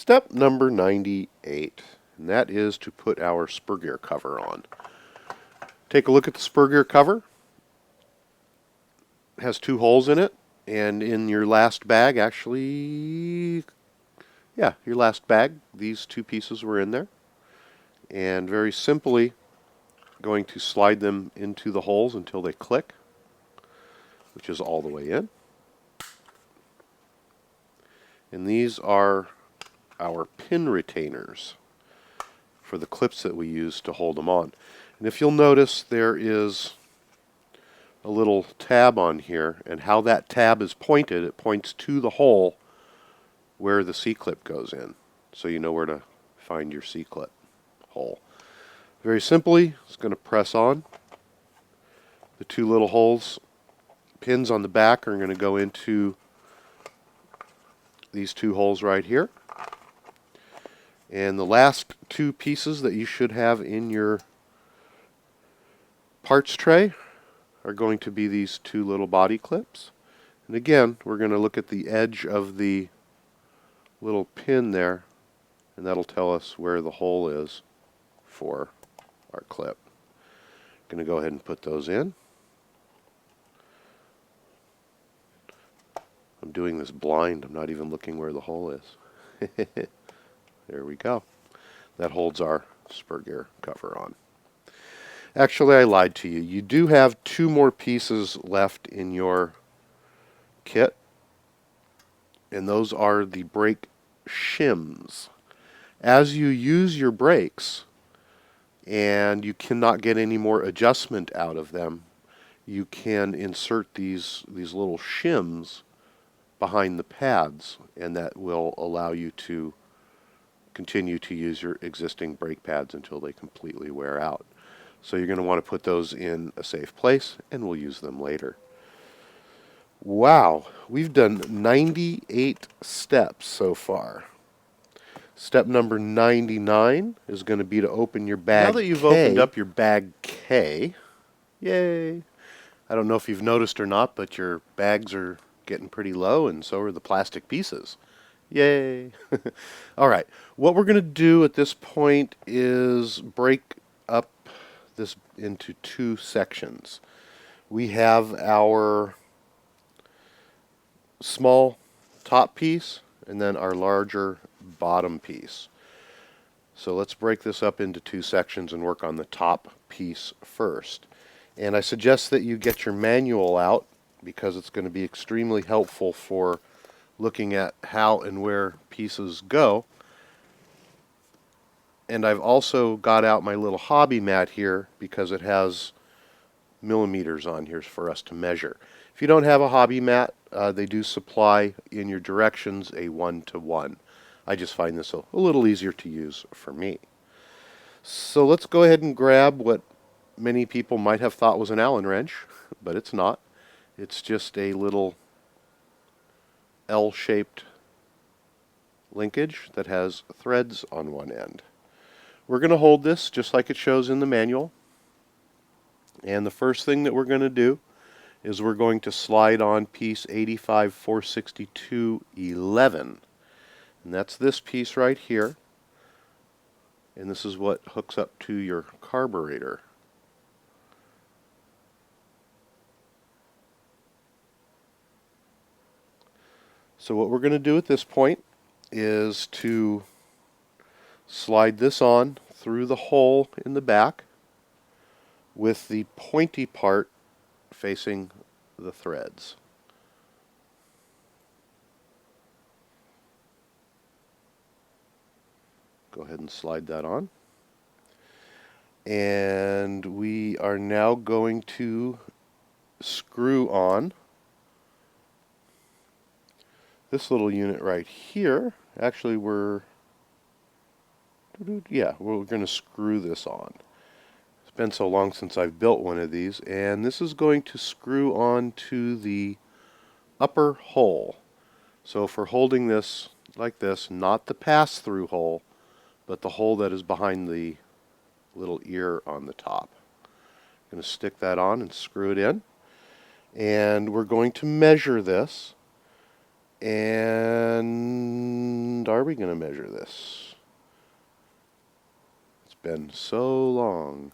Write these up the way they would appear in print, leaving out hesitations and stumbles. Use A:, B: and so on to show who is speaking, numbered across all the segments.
A: Step number 98, and that is to put our spur gear cover on. Take a look at the spur gear cover. It has two holes in it, and in your last bag, your last bag, these two pieces were in there. And very simply, going to slide them into the holes until they click, which is all the way in. And these are our pin retainers for the clips that we use to hold them on. And if you'll notice, there is a little tab on here, and how that tab is pointed, it points to the hole where the C-clip goes in, so you know where to find your C-clip hole. Very simply, it's going to press on. The two little holes, pins on the back, are going to go into these two holes right here. And the last two pieces that you should have in your parts tray are going to be these two little body clips. And again, we're going to look at the edge of the little pin there, and that'll tell us where the hole is for our clip. I'm going to go ahead and put those in. I'm doing this blind. I'm not even looking where the hole is. There we go. That holds our spur gear cover on. Actually, I lied to you. You do have two more pieces left in your kit, and those are the brake shims. As you use your brakes and you cannot get any more adjustment out of them, you can insert these little shims behind the pads, and that will allow you to continue to use your existing brake pads until they completely wear out. So you're going to want to put those in a safe place, and we'll use them later. Wow, we've done 98 steps so far. Step number 99 is going to be to open your bag K. Now that you've opened up your bag K, yay! I don't know if you've noticed or not, but your bags are getting pretty low, and so are the plastic pieces. Yay! All right, what we're going to do at this point is break up this into two sections. We have our small top piece and then our larger bottom piece. So let's break this up into two sections and work on the top piece first. And I suggest that you get your manual out, because it's going to be extremely helpful for looking at how and where pieces go. And I've also got out my little hobby mat here because it has millimeters on here for us to measure. If you don't have a hobby mat, they do supply in your directions a 1-to-1. I just find this a little easier to use for me. So let's go ahead and grab what many people might have thought was an Allen wrench, but it's not. It's just a little L-shaped linkage that has threads on one end. We're going to hold this just like it shows in the manual. And the first thing that we're going to do is we're going to slide on piece 85-462-11. And that's this piece right here. And this is what hooks up to your carburetor. So what we're going to do at this point is to slide this on through the hole in the back with the pointy part facing the threads. Go ahead and slide that on. And we are now going to screw on this little unit right here. Actually, we're going to screw this on. It's been so long since I've built one of these, and this is going to screw on to the upper hole. So for holding this like this, not the pass-through hole, but the hole that is behind the little ear on the top. I'm going to stick that on and screw it in, and we're going to measure this. And are we going to measure this? It's been so long.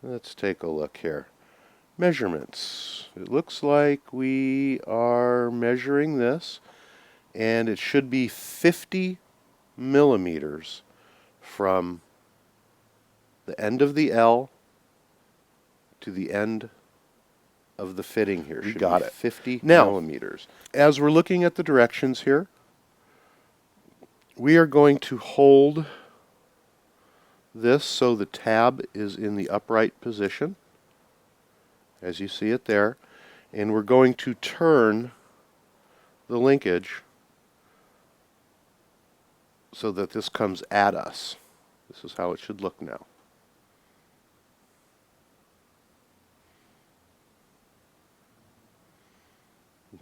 A: Let's take a look here. Measurements. It looks like we are measuring this, and it should be 50 millimeters from the end of the L to the end of the fitting here. We got it. 50 millimeters. As we're looking at the directions here, we are going to hold this so the tab is in the upright position, as you see it there, and we're going to turn the linkage so that this comes at us. This is how it should look now.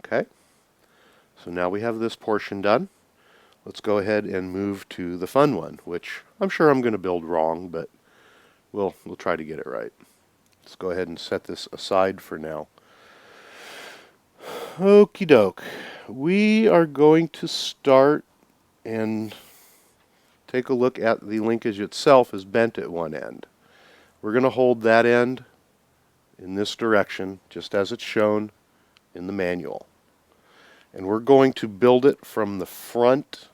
A: Okay, so now we have this portion done. Let's go ahead and move to the fun one, which I'm sure I'm going to build wrong, but we'll try to get it right. Let's go ahead and set this aside for now. Okie doke. We are going to start and take a look at the linkage itself is bent at one end. We're going to hold that end in this direction, just as it's shown in the manual. And we're going to build it from the front,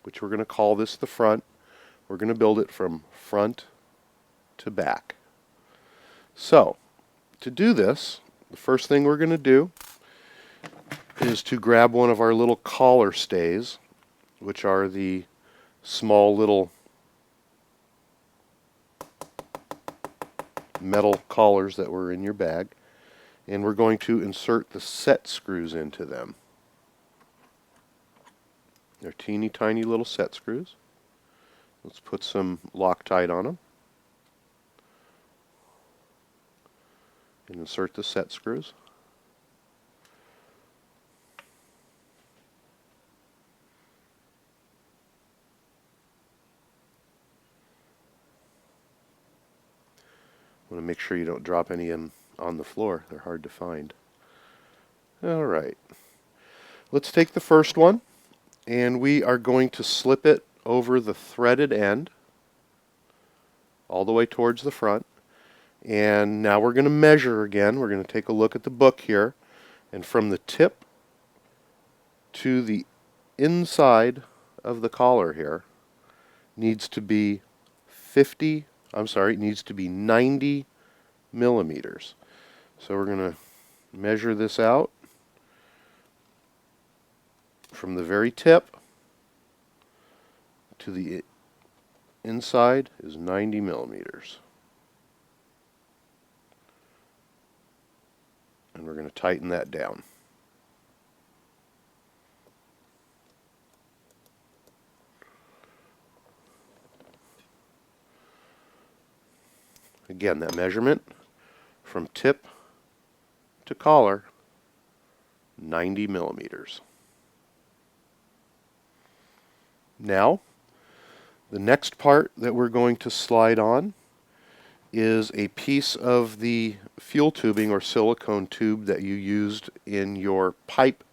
A: which we're going to call this the front. We're going to build it from front to back. So, to do this, the first thing we're going to do is to grab one of our little collar stays, which are the small little metal collars that were in your bag, and we're going to insert the set screws into them. They're teeny tiny little set screws. Let's put some Loctite on them and insert the set screws. Want to make sure you don't drop any in on the floor. They're hard to find. Alright. Let's take the first one, and we are going to slip it over the threaded end all the way towards the front. And now we're going to measure again. We're going to take a look at the book here, and from the tip to the inside of the collar here needs to be 90 millimeters. So we're going to measure this out from the very tip to the inside is 90 millimeters. And we're going to tighten that down. Again, that measurement from tip to collar, 90 millimeters. Now, the next part that we're going to slide on is a piece of the fuel tubing or silicone tube that you used in your pipe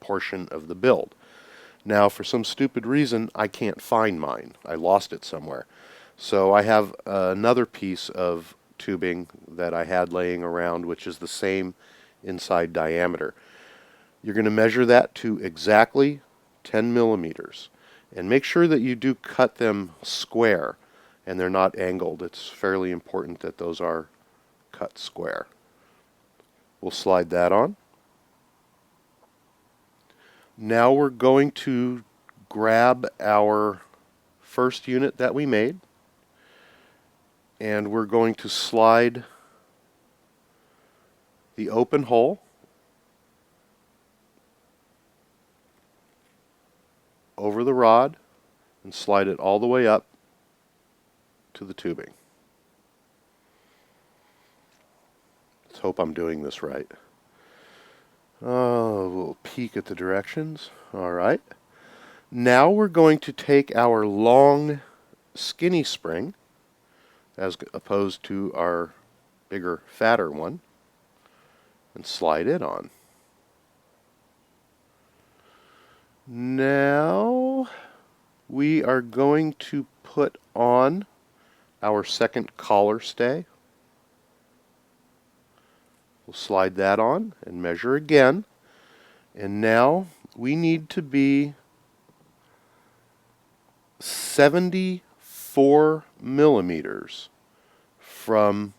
A: portion of the build. Now, for some stupid reason, I can't find mine. I lost it somewhere. So I have another piece of tubing that I had laying around, which is the same inside diameter. You're going to measure that to exactly 10 millimeters. And make sure that you do cut them square and they're not angled. It's fairly important that those are cut square. We'll slide that on. Now we're going to grab our first unit that we made, and we're going to slide the open hole over the rod and slide it all the way up to the tubing. Let's hope I'm doing this right. Oh, we'll peek at the directions. Alright. Now we're going to take our long, skinny spring, as opposed to our bigger, fatter one, and slide it on. Now we are going to put on our second collar stay. We'll slide that on and measure again. And now we need to be 74 millimeters from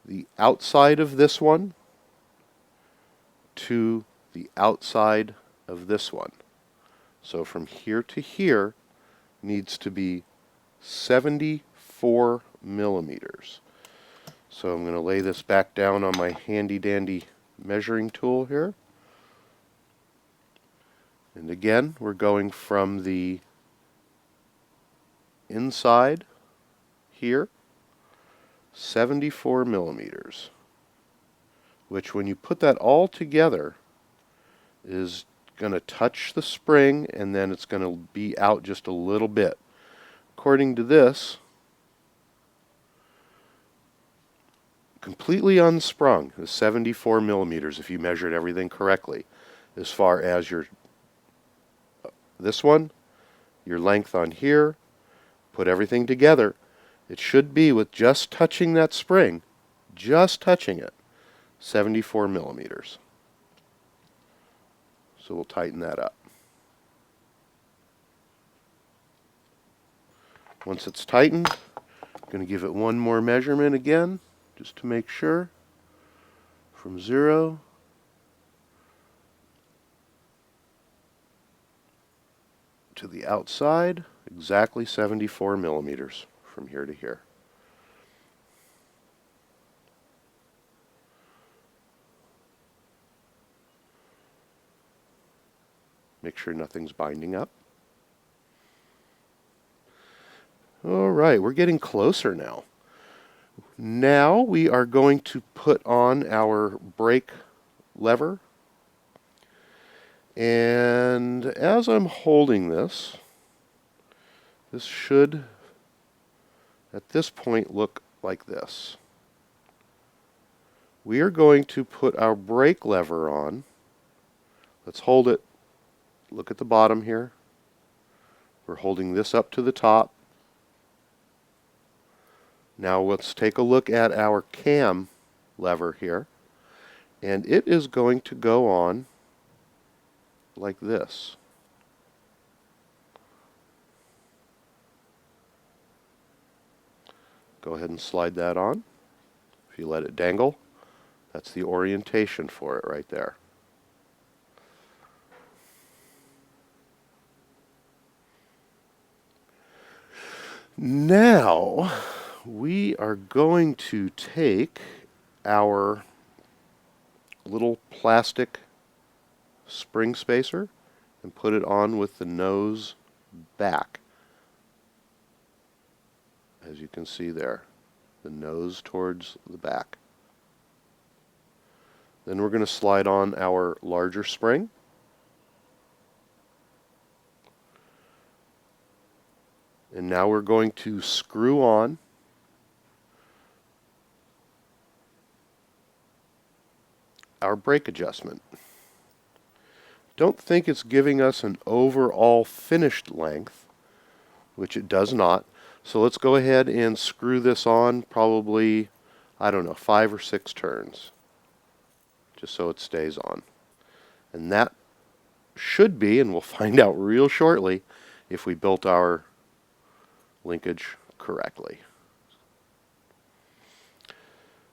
A: the outside of this one to the outside of this one. So from here to here needs to be 74 millimeters. So I'm going to lay this back down on my handy dandy measuring tool here. And again, we're going from the inside here, 74 millimeters, which when you put that all together is going to touch the spring, and then it's going to be out just a little bit. According to this, completely unsprung is 74 millimeters if you measured everything correctly, as far as your this one, your length on here, put everything together. It should be, with just touching that spring, just touching it, 74 millimeters. So we'll tighten that up. Once it's tightened, I'm going to give it one more measurement again, just to make sure. From 0 to the outside, exactly 74 millimeters from here to here. Make sure nothing's binding up. All right, we're getting closer now. Now we are going to put on our brake lever. And as I'm holding this, this should, at this point, look like this. We are going to put our brake lever on. Let's hold it. Look at the bottom here. We're holding this up to the top. Now let's take a look at our cam lever here. And it is going to go on like this. Go ahead and slide that on. If you let it dangle, that's the orientation for it right there. Now we are going to take our little plastic spring spacer and put it on with the nose back. As you can see there, the nose towards the back. Then we're going to slide on our larger spring. And now we're going to screw on our brake adjustment. Don't think it's giving us an overall finished length, which it does not. So let's go ahead and screw this on probably, I don't know, 5 or 6 turns, just so it stays on. And that should be, and we'll find out real shortly, if we built our linkage correctly.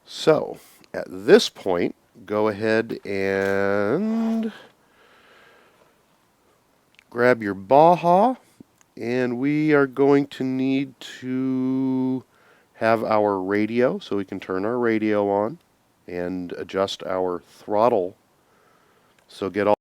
A: So at this point, go ahead and grab your Baja, and we are going to need to have our radio, so we can turn our radio on and adjust our throttle. So get all